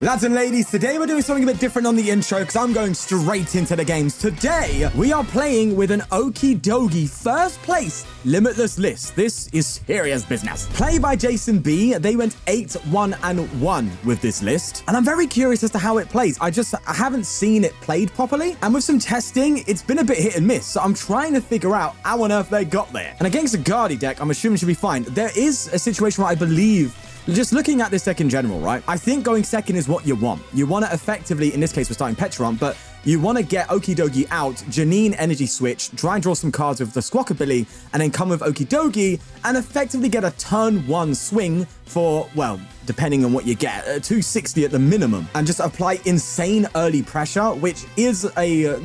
Lads and ladies, today we're doing something a bit different on the intro because I'm going straight into the games. Today, we are playing with an Okidogi first place limitless list. This is serious business. Played by Jason B. They went 8-1-1 with this list. And I'm very curious as to how it plays. I haven't seen it played properly. And with some testing, it's been a bit hit and miss. So I'm trying to figure out how on earth they got there. And against a Guardy deck, I'm assuming it should be fine. There is a situation where I believe... Just looking at this deck in general, right? I think going second is what you want. You want to effectively, in this case, we're starting Pecharunt, but you want to get Okidogi out, Janine Energy Switch, try and draw some cards with the Squawkabilly, and then come with Okidogi and effectively get a turn one swing for, well, depending on what you get, 260 at the minimum, and just apply insane early pressure, which is no,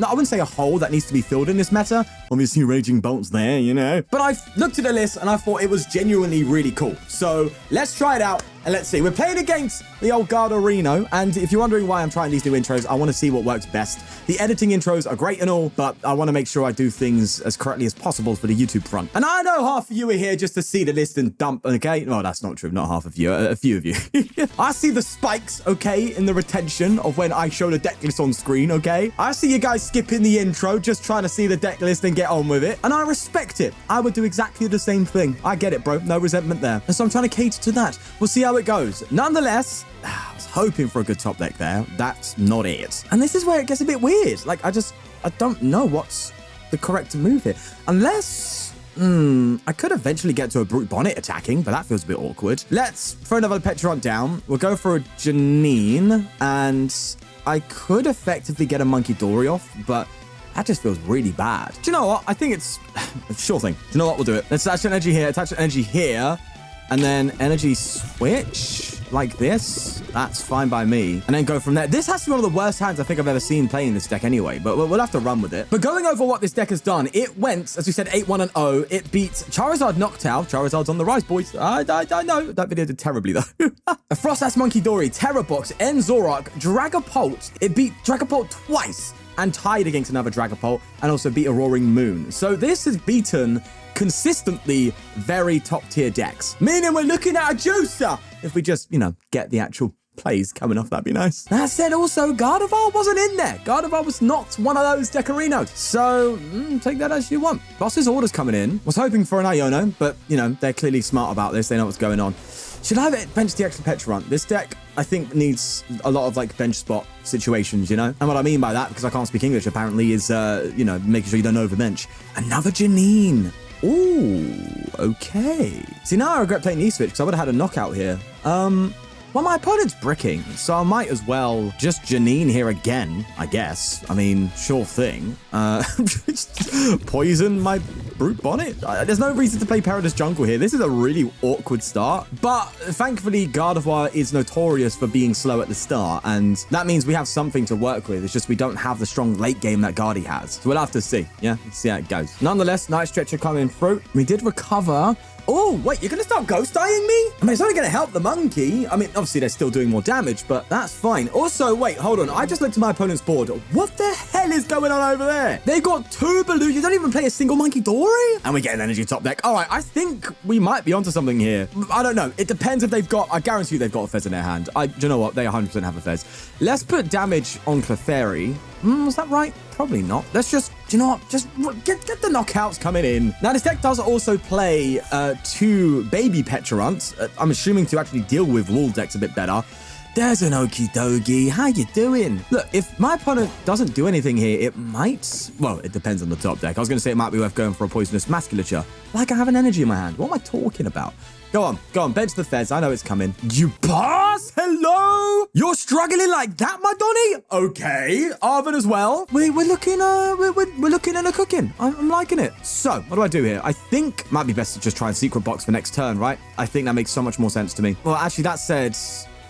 I wouldn't say a hole that needs to be filled in this meta. Obviously, Raging Bolt's there, you know. But I've looked at the list and I thought it was genuinely really cool. So let's try it out and let's see. We're playing against the old Gardevoir, and if you're wondering why I'm trying these new intros, I want to see what works best. The editing intros are great and all, but I want to make sure I do things as correctly as possible for the YouTube front. And I know half of you are here just to see the list and dump, okay? No, that's not true. Not half of you, a few of you. I see the spikes, okay, in the retention of when I show the deck list on screen, okay? I see you guys skipping the intro, just trying to see the deck list and get on with it. And I respect it. I would do exactly the same thing. I get it, bro. No resentment there. And so I'm trying to cater to that. We'll see how it goes. Nonetheless, I was hoping for a good top deck there. That's not it. And this is where it gets a bit weird. Like, I don't know what's the correct move here. Unless... I could eventually get to a Brute Bonnet attacking, but that feels a bit awkward. Let's throw another Pecharunt down. We'll go for a Janine, and I could effectively get a Munkidori off, but that just feels really bad. Do you know what? I think it's a sure thing. Do you know what? We'll do it. Let's attach an energy here, attach an energy here, and then energy switch like this. That's fine by me. And then go from there. This has to be one of the worst hands I think I've ever seen playing this deck anyway, but we'll have to run with it. But going over what this deck has done, it went, as we said, 8-1-0. It beat Charizard Noctowl. Charizard's on the rise, boys. I know. That video did terribly, though. A Frost-Ass Munkidori, Terra Box, Enzoroc, Dragapult. It beat Dragapult twice and tied against another Dragapult, and also beat a Roaring Moon. So this has beaten consistently very top tier decks, meaning we're looking at a juicer. If we just, you know, get the actual plays coming off, that'd be nice. That said, also, Gardevoir wasn't in there. Gardevoir was not one of those Decarinos. So, take that as you want. Boss's orders coming in. Was hoping for an Iono, but, you know, they're clearly smart about this. They know what's going on. Should I bench the extra Pecharunt? This deck, I think, needs a lot of, like, bench spot situations, you know? And what I mean by that, because I can't speak English, apparently, is, you know, making sure you don't overbench. Another Janine. Ooh, okay. See, now I regret playing Nest Switch because I would have had a knockout here. Well, my opponent's bricking, so I might as well just Janine here again, I guess. I mean, sure thing. Poison my Brute Bonnet? There's no reason to play Perilous Jungle here. This is a really awkward start, but thankfully, Gardevoir is notorious for being slow at the start, and that means we have something to work with. It's just we don't have the strong late game that Guardy has. So we'll have to see, yeah? Let's see how it goes. Nonetheless, Night Stretcher coming through. We did recover. Oh, wait, you're going to start ghost eyeing me? I mean, it's only going to help the monkey. I mean, obviously, they're still doing more damage, but that's fine. Also, wait, hold on. I just looked at my opponent's board. What the hell is going on over there? They got two Balloons. You don't even play a single Munkidori? And we get an energy top deck. All right, I think we might be onto something here. I don't know. It depends if they've got... I guarantee you they've got a Fez in their hand. Do you know what? They 100% have a Fez. Let's put damage on Clefairy. Was that right? Probably not. Let's just, do you know what? Just get the knockouts coming in. Now, this deck does also play two baby Pecharunts. I'm assuming to actually deal with wall decks a bit better. There's an Okidogi. How you doing? Look, if my opponent doesn't do anything here, it might... Well, it depends on the top deck. I was going to say it might be worth going for a Poisonous Masculature. Like I have an energy in my hand. What am I talking about? Go on, bench the Fez. I know it's coming. You pass? Hello? You're struggling like that, my Donny? Okay, Arven as well. We're looking in a cooking. I'm liking it. So, what do I do here? I think might be best to just try and Secret Box for next turn, right? I think that makes so much more sense to me. Well, actually, that said...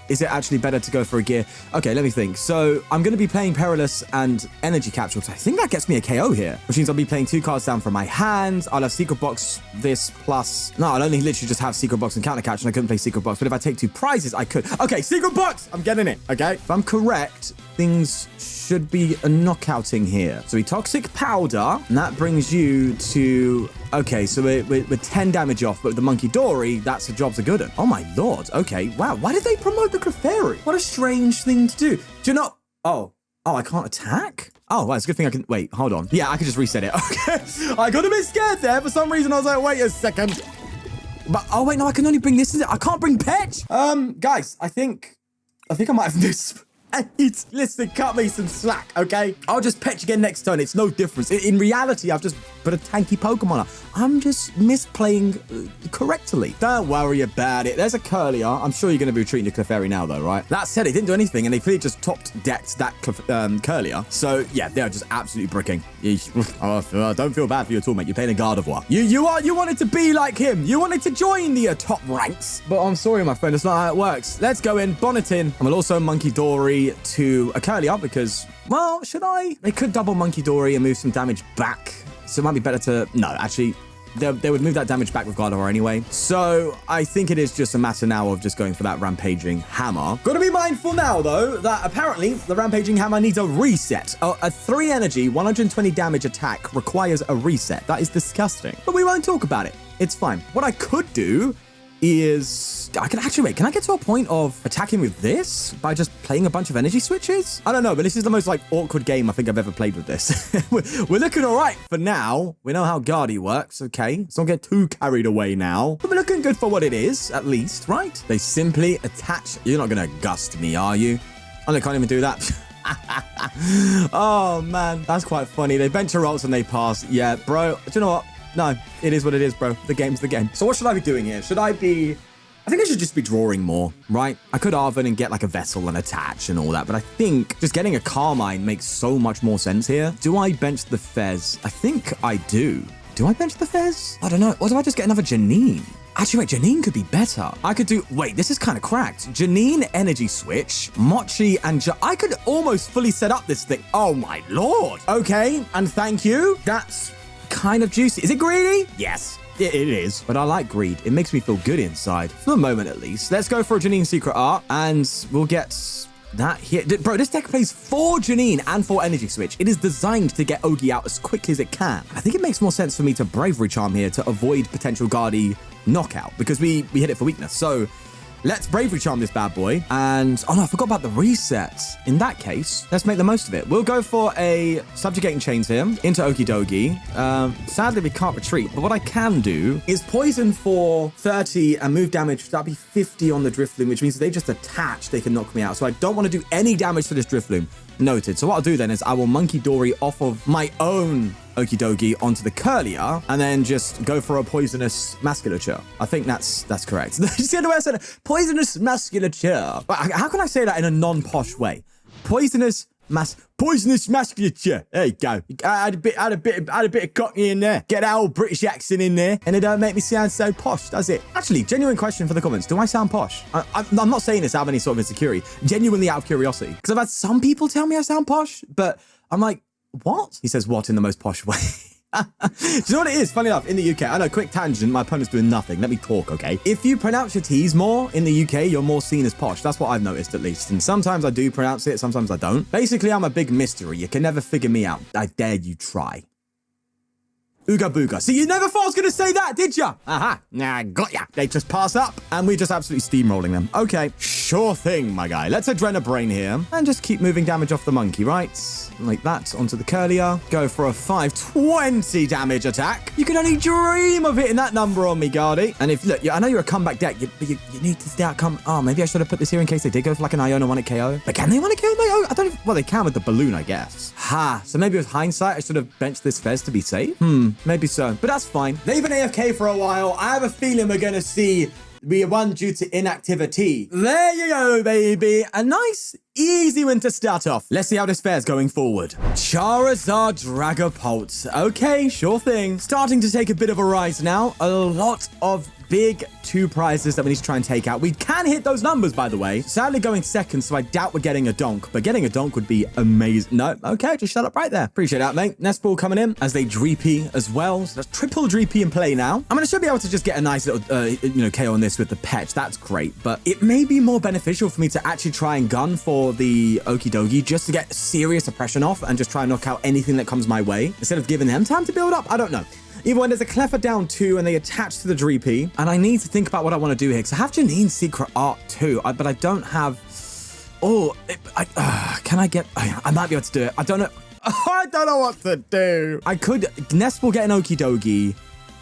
Is it actually better to go for a gear? Okay, let me think. So I'm going to be playing Perilous and Energy Capsule. So I think that gets me a KO here, which means I'll be playing two cards down from my hand. I'll have Secret Box this plus... No, I'll only literally just have Secret Box and Counter Catch, and I couldn't play Secret Box. But if I take two prizes, I could. Okay, Secret Box! I'm getting it, okay? If I'm correct, things should be a knockouting here. So we Toxic Powder, and that brings you to... Okay, so we're 10 damage off, but with the Munkidori, that's the job's a good one. Oh my lord, okay. Wow, why did they promote the Clefairy? What a strange thing to do. Do you know... Oh, I can't attack? Oh, well, it's a good thing I can... Wait, hold on. Yeah, I can just reset it. Okay, I got a bit scared there. For some reason, I was like, wait a second. But, oh wait, no, I can only bring this in. I can't bring Pech. Guys, I think I might have missed... Listen, cut me some slack, okay? I'll just Pech again next turn. It's no difference. In reality, I've just put a tanky Pokemon up. I'm just misplaying correctly. Don't worry about it. There's a Curlier. I'm sure you're going to be retreating to Clefairy now, though, right? That said, it didn't do anything, and they clearly just top-decked that Curlier. So, yeah, they're just absolutely bricking. Don't feel bad for you at all, mate. You're playing a Gardevoir. You wanted to be like him. You wanted to join the top ranks. But I'm sorry, my friend. It's not how it works. Let's go in, Bonnet in, and we'll also Munkidori to a Curlier because, well, should I? They could double Munkidori and move some damage back. So it might be better to... No, actually, they would move that damage back with Gardevoir anyway. So I think it is just a matter now of just going for that Rampaging Hammer. Got to be mindful now, though, that apparently the Rampaging Hammer needs a reset. A 3 energy, 120 damage attack requires a reset. That is disgusting. But we won't talk about it. It's fine. What I could do is... I can actually... Wait, can I get to a point of attacking with this by just playing a bunch of energy switches? I don't know, but this is the most, like, awkward game I think I've ever played with this. We're looking all right for now. We know how Guardy works, okay? Let's not get too carried away now. But we're looking good for what it is, at least, right? They simply attach... You're not going to gust me, are you? Oh, they can't even do that. Oh, man. That's quite funny. They bench your ults and they pass. Yeah, bro. Do you know what? No, it is what it is, bro. The game's the game. So what should I be doing here? Should I be... I think I should just be drawing more, right? I could Arven and get like a Vessel and attach and all that, but I think just getting a Carmine makes so much more sense here. Do I bench the Fez? I think I do. Do I bench the Fez? I don't know. Or do I just get another Janine? Actually, wait, Janine could be better. I could do... Wait, this is kind of cracked. Janine, Energy Switch, Mochi, and... I could almost fully set up this thing. Oh, my lord. Okay, and thank you. That's kind of juicy. Is it greedy? Yes. It is, but I like greed. It makes me feel good inside, for the moment at least. Let's go for a Janine Secret Art, and we'll get that here. Bro, this deck plays 4 Janine and 4 Energy Switch. It is designed to get Ogi out as quickly as it can. I think it makes more sense for me to Bravery Charm here to avoid potential Guardy knockout, because we hit it for weakness. So let's Bravery Charm this bad boy. And, oh no, I forgot about the reset. In that case, let's make the most of it. We'll go for a Subjugating Chains here into Okidogi. Sadly, we can't retreat, but what I can do is poison for 30 and move damage. That'd be 50 on the Drifloon, which means if they just attach, they can knock me out. So I don't want to do any damage to this Drifloon. Noted. So what I'll do then is I will Munkidori off of my own Okidogi onto the Curlier and then just go for a Poisonous Musculature. I think that's correct. You see the way I said it? Poisonous Musculature. How can I say that in a non-posh way? Poisonous Musculature. There you go. I had a bit of cockney in there. Get that old British accent in there, and it don't make me sound so posh, does it? Actually, genuine question for the comments. Do I sound posh? I'm not saying this out of any sort of insecurity. Genuinely out of curiosity. Because I've had some people tell me I sound posh, but I'm like, what? He says what in the most posh way. Do you know what it is? Funny enough, in the UK, I know, quick tangent, my opponent's doing nothing. Let me talk, okay? If you pronounce your T's more in the UK, you're more seen as posh. That's what I've noticed, at least. And sometimes I do pronounce it, sometimes I don't. Basically, I'm a big mystery. You can never figure me out. I dare you try. Ooga booga. So you never thought I was going to say that, did ya? Aha. Nah, got ya. They just pass up, and we're just absolutely steamrolling them. Okay, sure thing, my guy. Let's Adrenabrain here, and just keep moving damage off the monkey, right? Like that, onto the Curlier. Go for a 520 damage attack. You can only dream of hitting that number on me, Guardy. And if, look, I know you're a comeback deck, but you need to stay out Oh, maybe I should have put this here in case they did go for like an Iono 1 KO. But can they 1 KO? I don't even, well, they can with the balloon, I guess. Ha, so maybe with hindsight, I should have benched this Fez to be safe. Maybe so, but that's fine. They've been AFK for a while. I have a feeling we're going to see we won due to inactivity. There you go, baby. A nice, easy win to start off. Let's see how this fares going forward. Charizard Dragapult. Okay, sure thing. Starting to take a bit of a rise now. A lot of big 2 prizes that we need to try and take out. We can hit those numbers, by the way. Sadly, going second, so I doubt we're getting a donk, but getting a donk would be amazing. No, okay, just shut up right there. Appreciate that, mate. Nest Ball coming in as they Dreepy as well. So that's triple Dreepy in play now. I mean, I should be able to just get a nice little, KO on this with the Pet. That's great, but it may be more beneficial for me to actually try and gun for the Okidogi just to get serious oppression off and just try and knock out anything that comes my way instead of giving them time to build up. I don't know. Even when there's a Cleffa down 2 and they attach to the Dreepy, and I need to think about what I want to do here because I have Janine's Secret Art too, but I don't have... Oh, can I get... I might be able to do it. I don't know. I don't know what to do. I could... Nest will get an Okidogi,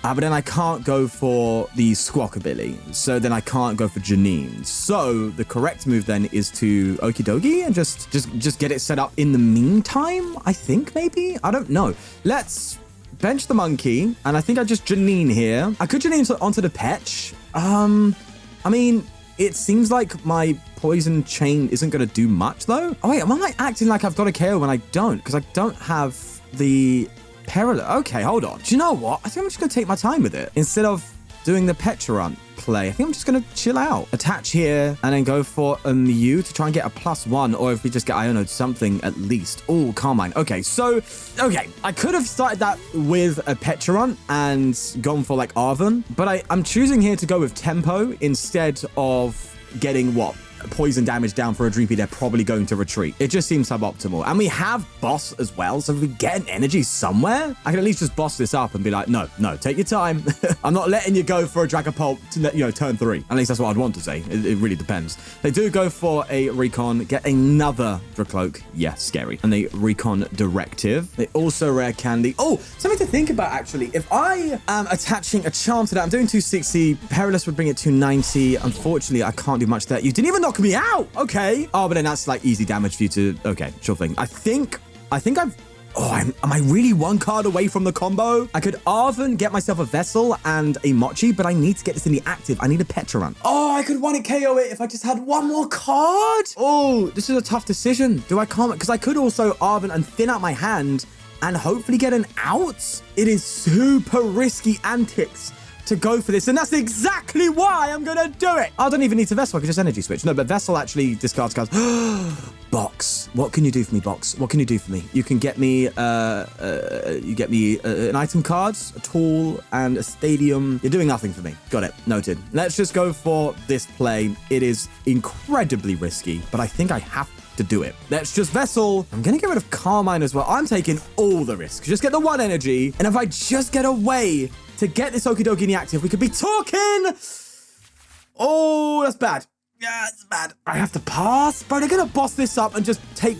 but then I can't go for the Squawkabilly. So then I can't go for Janine. So the correct move then is to Okidogi and just get it set up in the meantime, I think, maybe? I don't know. Let's bench the monkey, and I think I just Janine here. I could Janine onto the Pech. I mean, it seems like my poison chain isn't going to do much, though. Oh, wait, am I acting like I've got a KO when I don't? Because I don't have the Perilous. Okay, hold on. Do you know what? I think I'm just going to take my time with it. Instead of doing the Pecharunt play, I think I'm just going to chill out. Attach here, and then go for a Mew to try and get a +1, or if we just get Iono something at least. Oh, Carmine. Okay, so, okay. I could have started that with a Pecharunt and gone for, like, Arven, but I'm choosing here to go with Tempo instead of getting, what? Poison damage down for a Dreepy, they're probably going to retreat. It just seems suboptimal. And we have boss as well, so if we get an energy somewhere, I can at least just boss this up and be like, no, take your time. I'm not letting you go for a Dragapult to, turn 3. At least that's what I'd want to say. It really depends. They do go for a Recon, get another Dracloak. Yeah, scary. And they Recon Directive. They also rare Candy. Oh, something to think about, actually. If I am attaching a charm to that, I'm doing 260. Perilous would bring it to 90. Unfortunately, I can't do much there. You didn't even knock me out. Okay. Oh, but then that's like easy damage for you to... Okay, sure thing. I think I've... Oh, am I really 1 card away from the combo? I could Arven, get myself a Vessel and a Mochi, but I need to get this in the active. I need a Pecharunt. Oh, I could 1-hit KO it if I just had 1 more card. Oh, this is a tough decision. Do I comment? Because I could also Arven and thin out my hand and hopefully get an out. It is super risky antics to go for this, and that's exactly why I'm gonna do it. I don't even need to Vessel. I could just Energy Switch. No, but Vessel actually discards cards. Box, what can you do for me, Box? What can you do for me? You can get me, an item card, a tool, and a stadium. You're doing nothing for me. Got it. Noted. Let's just go for this play. It is incredibly risky, but I think I have to do it. Let's just Vessel. I'm gonna get rid of Carmine as well. I'm taking all the risks. Just get the 1 energy, and if I just get away to get this Okidogi in the active, we could be talking. Oh, that's bad. Yeah, it's bad. I have to pass. Bro, they're going to boss this up and just take,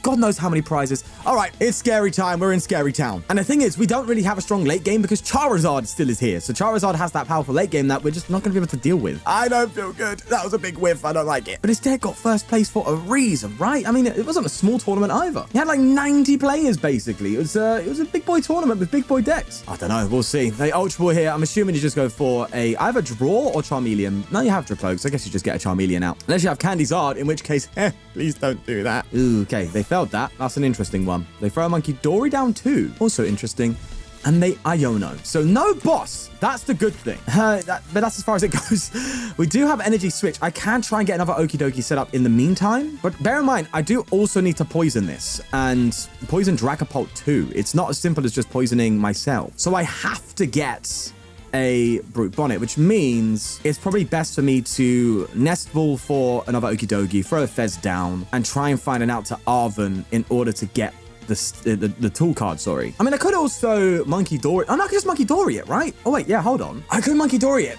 God knows how many prizes. All right, it's scary time. We're in scary town. And the thing is, we don't really have a strong late game because Charizard still is here. So Charizard has that powerful late game that we're just not going to be able to deal with. I don't feel good. That was a big whiff. I don't like it. But his deck got first place for a reason, right? I mean, it wasn't a small tournament either. He had like 90 players, basically. It was a big boy tournament with big boy decks. I don't know. We'll see. They Ultra Ball here. I'm assuming you just go for either Draw or Charmeleon. No, you have Dracloak, so I guess you just get a Charmeleon out. Unless you have Candyzard, in which case, please don't do that. Ooh, okay, they failed that. That's an interesting one. They throw a Munkidori down 2. Also interesting. And they Iono. So no boss. That's the good thing. But that's as far as it goes. We do have Energy Switch. I can try and get another Okidogi set up in the meantime. But bear in mind, I do also need to poison this. And poison Dragapult too. It's not as simple as just poisoning myself. So I have to get a Brute Bonnet, which means it's probably best for me to Nest Ball for another Okidogi, throw a Fez down, and try and find an out to Arven in order to get the tool card, sorry. I mean, I could also Munkidori. Oh, no, I could just Munkidori it, right? Oh, wait, yeah, hold on. I could Munkidori it.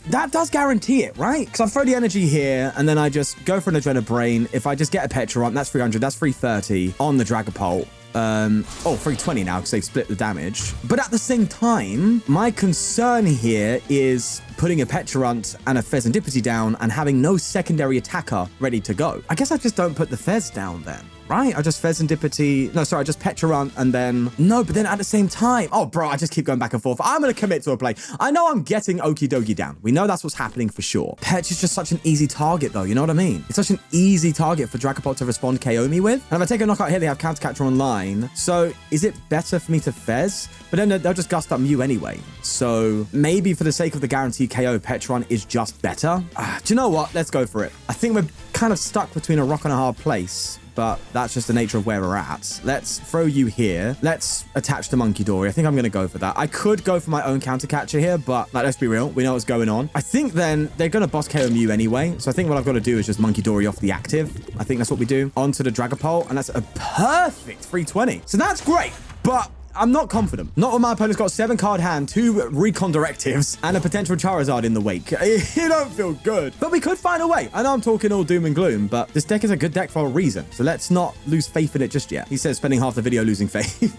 That does guarantee it, right? Because I throw the energy here, and then I just go for an Adrenaline Brain. If I just get a Pecharunt, that's 300, that's 330 on the Dragapult. 320 now because they've split the damage. But at the same time, my concern here is putting a Pecharunt and a Fezandipiti down and having no secondary attacker ready to go. I guess I just don't put the Fez down then. right? I just Fezandipiti. No, sorry, I just Pecharunt and then... No, but then at the same time... Oh, bro, I just keep going back and forth. I'm going to commit to a play. I know I'm getting Okidogi down. We know that's what's happening for sure. Pech is just such an easy target, though. You know what I mean? It's such an easy target for Dragapult to respond KO me with. And if I take a knockout here, they have Counter Catcher online. So is it better for me to Fez? But then they'll just gust up Mew anyway. So maybe for the sake of the guaranteed KO, Pecharunt is just better. Do you know what? Let's go for it. I think we're kind of stuck between a rock and a hard place, but that's just the nature of where we're at. Let's throw you here. Let's attach the Munkidori. I think I'm going to go for that. I could go for my own counter catcher here, but like, let's be real. We know what's going on. I think then they're going to boss KO Mew anyway. So I think what I've got to do is just Munkidori off the active. I think that's what we do. Onto the Dragapult, and that's a perfect 320. So that's great, but I'm not confident. Not when my opponent's got 7-card hand, 2 Recon Directives, and a potential Charizard in the wake. You don't feel good. But we could find a way. I know I'm talking all doom and gloom, but this deck is a good deck for a reason. So let's not lose faith in it just yet. He says spending half the video losing faith.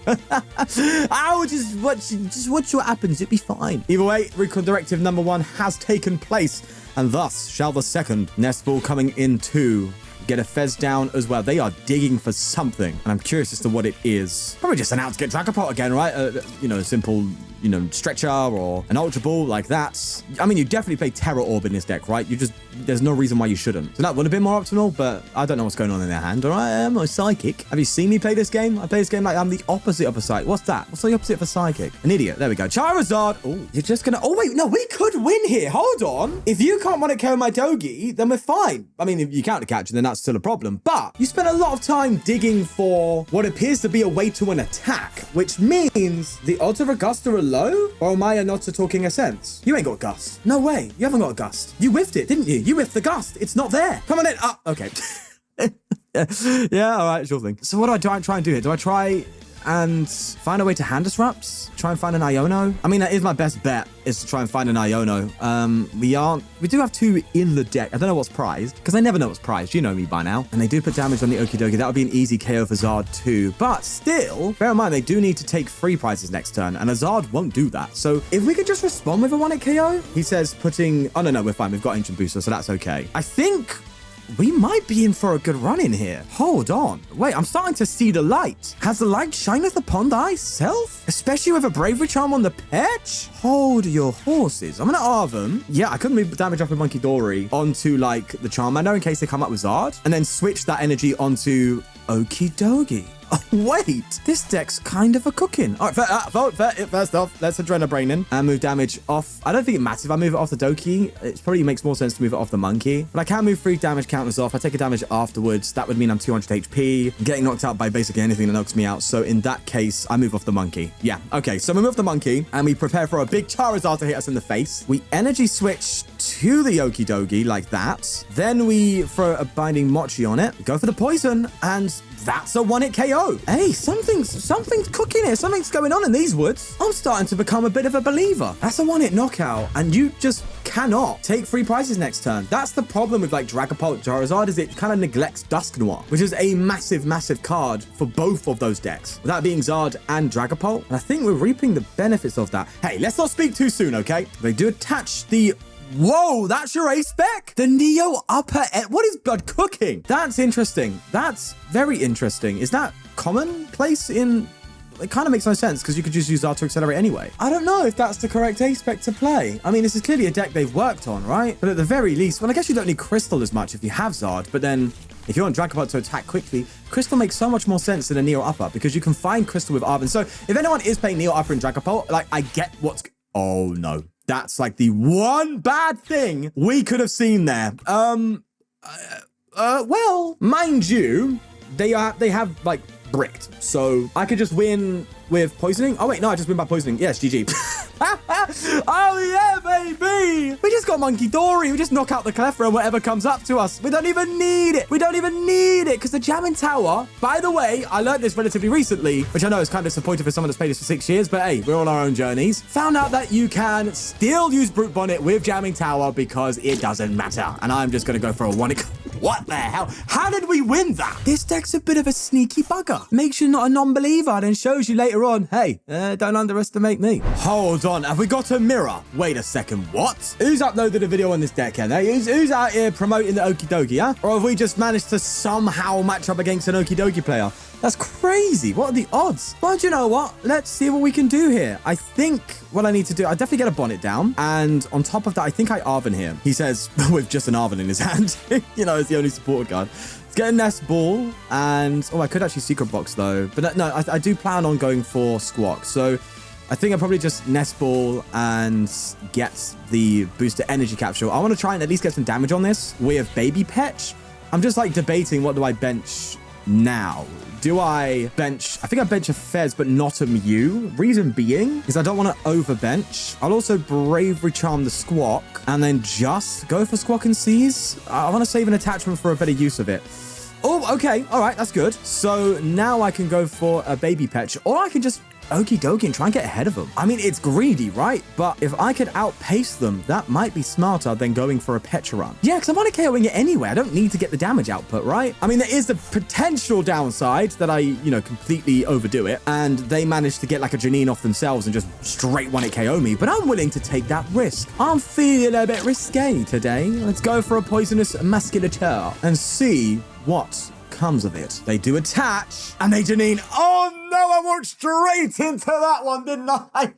Ow, just watch what happens. It'll be fine. Either way, Recon Directive number 1 has taken place, and thus shall the second. Nest Ball coming in 2. Get a Fez down as well. They are digging for something, and I'm curious as to what it is. Probably just an out to get Dragapult again, right? You know, a simple, you know, Stretcher or an Ultra Ball like that. I mean, you definitely play Terra Orb in this deck, right? There's no reason why you shouldn't. So that would have been more optimal, but I don't know what's going on in their hand. All right, I'm a Psychic. Have you seen me play this game? I play this game like I'm the opposite of a Psychic. What's that? What's the opposite of a Psychic? An idiot. There we go. Charizard. Oh, you're just gonna... Oh, wait, no, we could win here. Hold on. If you can't want to KO my Dogi, then we're fine. I mean, if you counter catch, then that's still a problem. But you spend a lot of time digging for what appears to be a way to an attack, which means the odds of a Gust are low? Or am I not talking a sense? You ain't got a Gust. No way. You haven't got a Gust. You whiffed it, didn't you? You whiffed the Gust. It's not there. Come on in. Oh, okay. Yeah, all right, sure thing. So what do I try and do here? Do I try and find a way to hand disrupt? Try and find an Iono? I mean, that is my best bet, is to try and find an Iono. We do have 2 in the deck. I don't know what's prized, because I never know what's prized. You know me by now. And they do put damage on the Okidogi. That would be an easy KO for Zard too. But still, bear in mind, they do need to take 3 prizes next turn, and a Zard won't do that. So if we could just respond with a 1-hit KO, he says putting... Oh, no, we're fine. We've got Ancient Booster, so that's okay. I think... we might be in for a good run in here. Hold on. Wait, I'm starting to see the light. Has the light shineth upon thyself? Especially with a Bravery Charm on the pitch? Hold your horses. I'm going to Arven. Yeah, I couldn't move damage up with Munkidori onto, like, the Charmander in case they come up with Zard. And then switch that energy onto Okidogi. Oh, wait, this deck's kind of a cooking. All right, first off, let's Adrenabrainin and move damage off. I don't think it matters if I move it off the Doki. It probably makes more sense to move it off the Monkey. But I can move 3 damage counters off. I take a damage afterwards. That would mean I'm 200 HP. I'm getting knocked out by basically anything that knocks me out. So in that case, I move off the Monkey. Yeah, okay. So we move the Monkey and we prepare for a big Charizard to hit us in the face. We Energy Switch to the Okidogi like that. Then we throw a Binding Mochi on it. Go for the poison, and that's a 1-hit KO. Hey, something's cooking here. Something's going on in these woods. I'm starting to become a bit of a believer. That's a 1-hit knockout, and you just cannot take 3 prizes next turn. That's the problem with like Dragapult Charizard, is it kind of neglects Dusknoir, which is a massive card for both of those decks, that being Zard and Dragapult. And I think we're reaping the benefits of that. Hey, let's not speak too soon, okay? They do attach the... Whoa, that's your ace spec? The Neo upper... What is blood cooking? That's interesting. That's very interesting. Is that commonplace in... It kind of makes no sense because you could just use Zard to accelerate anyway. I don't know if that's the correct ace spec to play. I mean, this is clearly a deck they've worked on, right? But at the very least, well, I guess you don't need Crystal as much if you have Zard, but then... If you want Dragapult to attack quickly, Crystal makes so much more sense than a Neo Upper because you can find Crystal with Arven. So if anyone is playing Neo Upper in Dragapult, like, I get what's... Oh, no. That's like the one bad thing we could have seen there. Well, mind you, they have like bricked. So I could just win with poisoning. Oh, wait, no, I just win by poisoning. Yes, GG. Oh, yeah, baby. We just got Munkidori. We just knock out the Clefairy and whatever comes up to us. We don't even need it. We don't even need it because the Jamming Tower, by the way, I learned this relatively recently, which I know is kind of disappointing for someone that's played this for 6 years, but hey, we're on our own journeys. Found out that you can still use Brute Bonnet with Jamming Tower because it doesn't matter. And I'm just going to go for a 1. What the hell? How did we win that? This deck's a bit of a sneaky bugger. Makes you not a non-believer, then shows you later on, hey, don't underestimate me. Hold on, have we got a mirror? Wait a second, what? Who's uploaded a video on this deck, Ken? Who's out here promoting the Okidogi, huh? Or have we just managed to somehow match up against an Okidogi player? That's crazy. What are the odds? Well, do you know what? Let's see what we can do here. I think what I need to do, I definitely get a bonnet down. And on top of that, I think I Arven here. He says, with just an Arven in his hand. You know, it's the only supporter card. Let's get a Nest Ball. And, oh, I could actually Secret Box, though. But no, I do plan on going for Squawk. So I think I'll probably just Nest Ball and get the booster energy capsule. I want to try and at least get some damage on this with Baby Pech. I'm just, like, debating what do I bench now. Do I bench? I think I bench a Fez, but not a Mew. Reason being is I don't want to overbench. I'll also Bravery Charm the Squawk and then just go for Squawk and Seize. I want to save an attachment for a better use of it. Oh, okay. All right. That's good. So now I can go for a Baby Pech, or I can just Okidogi and try and get ahead of them. I mean, it's greedy, right? But if I could outpace them, that might be smarter than going for a Pecharunt. Yeah, because I'm only KOing it anyway. I don't need to get the damage output, right? I mean, there is the potential downside that I, completely overdo it and they manage to get like a Janine off themselves and just straight 1-hit KO me, but I'm willing to take that risk. I'm feeling a bit risque today. Let's go for a Poisonous Musculature and see what comes of it. They do attach and they Janine. Oh no, I walked straight into that one, didn't I?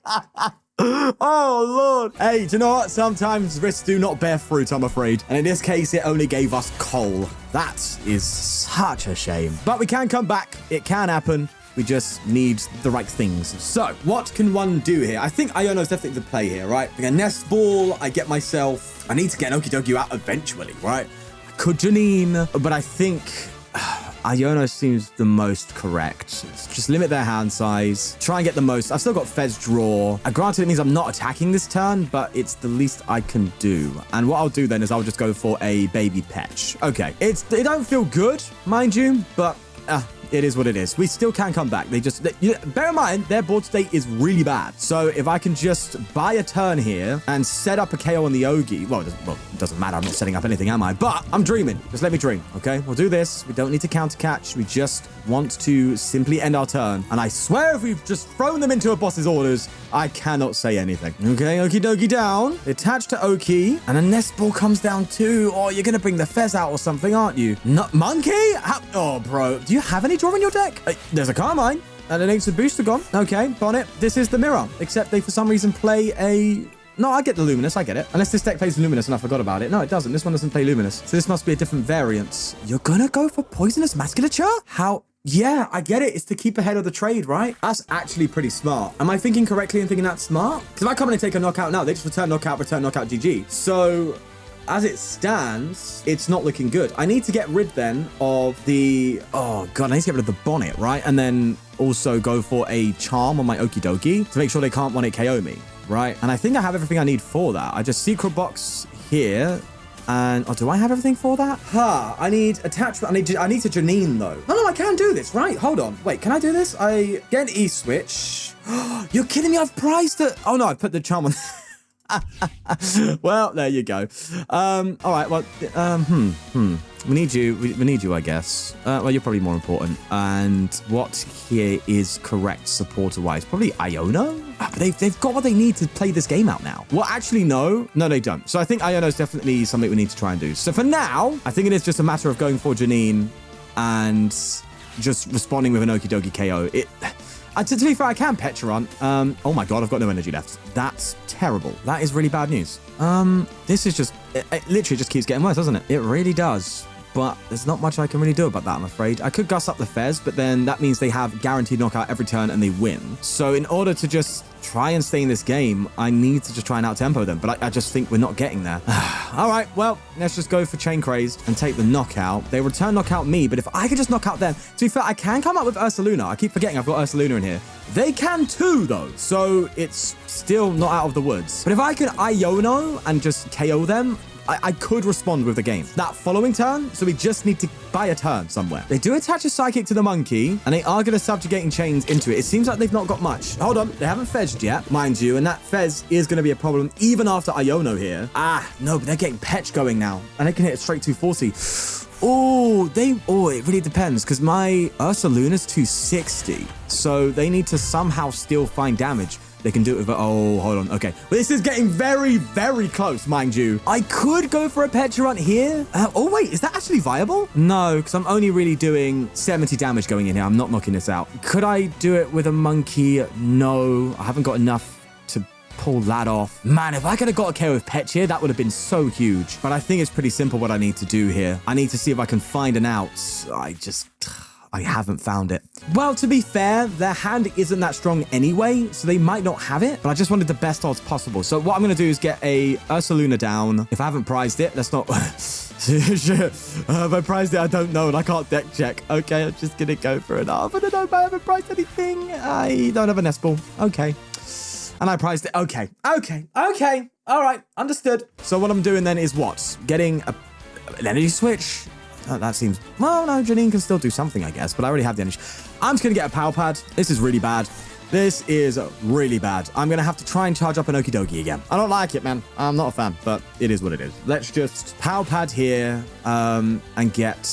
Oh Lord. Hey, do you know what? Sometimes risks do not bear fruit, I'm afraid. And in this case, it only gave us coal. That is such a shame. But we can come back. It can happen. We just need the right things. So, what can one do here? I think Iono is definitely the play here, right? Like a Nest Ball, I get myself... I need to get an Okidogi out eventually, right? I could Janine, but I think... Iono seems the most correct. Just limit their hand size. Try and get the most. I've still got Fez draw. Granted, it means I'm not attacking this turn, but it's the least I can do. And what I'll do then is I'll just go for a Baby Pech. Okay. It don't feel good, mind you, but it is what it is. We still can come back. Bear in mind, their board state is really bad. So if I can just buy a turn here and set up a KO on the Ogi, well, it doesn't matter. I'm not setting up anything, am I? But I'm dreaming. Just let me dream, okay? We'll do this. We don't need to counter catch. We just want to simply end our turn. And I swear if we've just thrown them into a boss's orders, I cannot say anything. Okay, Okidogi down. Attached to Oki. And a Nest Ball comes down too. Oh, you're going to bring the Fez out or something, aren't you? Not Monkey? Oh, bro. Do you have any draw in your deck? There's a Carmine. And an instant booster gone. Okay, Bonnet. This is the mirror. Except they, for some reason, play a... No, I get the Luminous. I get it. Unless this deck plays Luminous and I forgot about it. No, it doesn't. This one doesn't play Luminous. So this must be a different variant. You're gonna go for Poisonous Musculature? How... Yeah, I get it. It's to keep ahead of the trade, right? That's actually pretty smart. Am I thinking correctly and thinking that's smart? Because if I come in and take a knockout now, they just return knockout, GG. So... as it stands, it's not looking good. I need to get rid then of the... Oh, God, I need to get rid of the Bonnet, right? And then also go for a Charm on my Okidogi to make sure they can't 1-hit KO me, right? And I think I have everything I need for that. I just Secret Box here. And... Oh, do I have everything for that? I need attachment. I need to Janine, though. No, I can do this, right? Hold on. Wait, can I do this? I get an E-switch. You're kidding me? I've priced it. Oh, no, I put the Charm on... Well, there you go. All right. Well, we need you. We need you, I guess. Well, you're probably more important. And what here is correct supporter-wise? Probably Iono. But they've got what they need to play this game out now. Well, actually, no, they don't. So I think Iono is definitely something we need to try and do. So for now, I think it is just a matter of going for Janine and just responding with an Okidogi KO. To be fair, I can Pecharunt. Oh my God, I've got no energy left. That's terrible. That is really bad news. This is just... It literally just keeps getting worse, doesn't it? It really does. But there's not much I can really do about that, I'm afraid. I could Gus up the Fez, but then that means they have guaranteed knockout every turn and they win. So in order to just try and stay in this game, I need to just try and out-tempo them. But I just think we're not getting there. All right, well, let's just go for Chain Craze and take the knockout. They return knockout me, but if I could just knock out them... To be fair, I can come up with Ursaluna. I keep forgetting I've got Ursaluna in here. They can too, though. So it's still not out of the woods. But if I could Iono and just KO them... I could respond with the game. That following turn, so we just need to buy a turn somewhere. They do attach a Psychic to the Monkey, and they are going to Subjugating Chains into it. It seems like they've not got much. Hold on, they haven't Fezed yet, mind you, and that Fez is going to be a problem even after Iono here. No, but they're getting Petch going now, and they can hit it straight 240. Oh, it really depends because my Ursaluna's 260. So they need to somehow still find damage. They can do it with oh, hold on. Okay. Well, this is getting very, very close, mind you. I could go for a Pecharunt here. Oh, wait, is that actually viable? No, because I'm only really doing 70 damage going in here. I'm not knocking this out. Could I do it with a monkey? No, I haven't got enough to pull that off. Man, if I could have got a KO with Pech here, that would have been so huge. But I think it's pretty simple what I need to do here. I need to see if I can find an out. I haven't found it. Well, to be fair, their hand isn't that strong anyway, so they might not have it, but I just wanted the best odds possible. So what I'm going to do is get a Ursaluna down. If I haven't prized it, let's not... If I prized it, I don't know, and I can't deck check. Okay, I'm just going to go for it. I don't know if I haven't prized anything. I don't have a Nest Ball. Okay. And I prized it. Okay. All right. Understood. So what I'm doing then is what? Getting an Energy Switch. That seems... Well, no, Janine can still do something, I guess, but I already have the energy. I'm just going to get a Pal Pad. This is really bad. This is really bad. I'm going to have to try and charge up an Okidogi again. I don't like it, man. I'm not a fan, but it is what it is. Let's just Pal Pad here and get...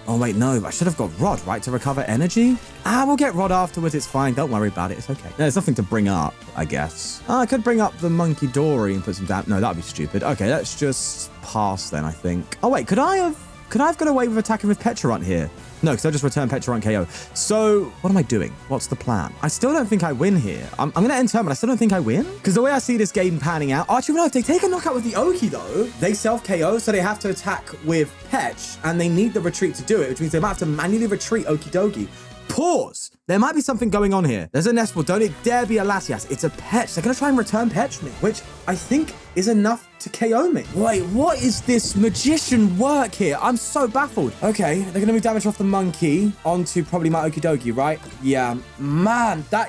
Oh, wait, no. I should have got Rod, right, to recover energy? We'll get Rod afterwards. It's fine. Don't worry about it. It's okay. There's nothing to bring up, I guess. I could bring up the Munkidori and put some down. No, that would be stupid. Okay, let's just pass then, I think. Oh, wait, could I have got away with attacking with Pecharunt here? No, because I just returned Pecharunt KO. So what am I doing? What's the plan? I still don't think I win here. I'm going to end turn, but I still don't think I win. Because the way I see this game panning out... Actually, no, if they take a knockout with the Oki, though, they self-KO, so they have to attack with Pech, and they need the retreat to do it, which means they might have to manually retreat Okidogi. Pause. There might be something going on here. There's a Nest Ball. Don't it dare be a Latias. It's a Pech. They're going to try and return Pech me, which I think is enough to KO me. Wait, what is this magician work here? I'm so baffled. Okay, they're going to move damage off the monkey onto probably my Okidogi, right? Yeah. Man, they're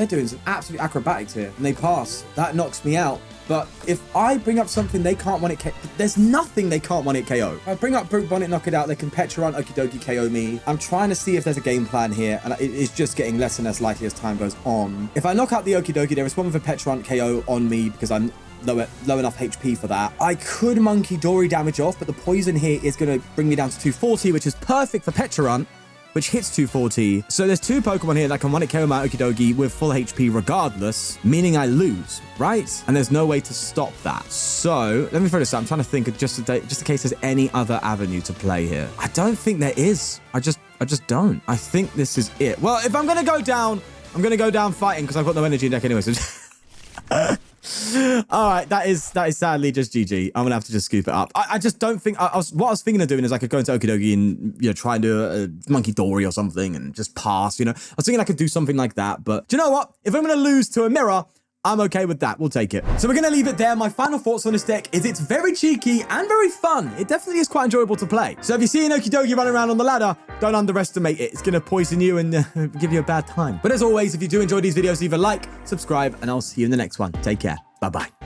doing some absolute acrobatics here. And they pass. That knocks me out. But if I bring up something they can't one-hit KO, there's nothing they can't one-hit KO. If I bring up Brute Bonnet, knock it out, they can Pecharunt, Okidogi, KO me. I'm trying to see if there's a game plan here, and it's just getting less and less likely as time goes on. If I knock out the Okidogi, they respond with a Pecharunt KO on me because I'm low enough HP for that. I could Munkidori damage off, but the poison here is going to bring me down to 240, which is perfect for Pecharunt, which hits 240. So there's two Pokemon here that can one-hit KO my Okidogi with full HP regardless, meaning I lose, right? And there's no way to stop that. So let me throw this out. I'm trying to think of just in case there's any other avenue to play here. I don't think there is. I just don't. I think this is it. Well, if I'm going to go down, I'm going to go down fighting because I've got no energy in deck anyway. So all right, that is sadly just GG. I'm gonna have to just scoop it up. I just don't think what I was thinking of doing is I could go into Okidogi and try and do a Munkidori or something and just pass. I was thinking I could do something like that, but do you know what? If I'm gonna lose to a mirror, I'm okay with that. We'll take it. So we're going to leave it there. My final thoughts on this deck is it's very cheeky and very fun. It definitely is quite enjoyable to play. So if you see an Okidogi running around on the ladder, don't underestimate it. It's going to poison you and give you a bad time. But as always, if you do enjoy these videos, leave a like, subscribe, and I'll see you in the next one. Take care. Bye-bye.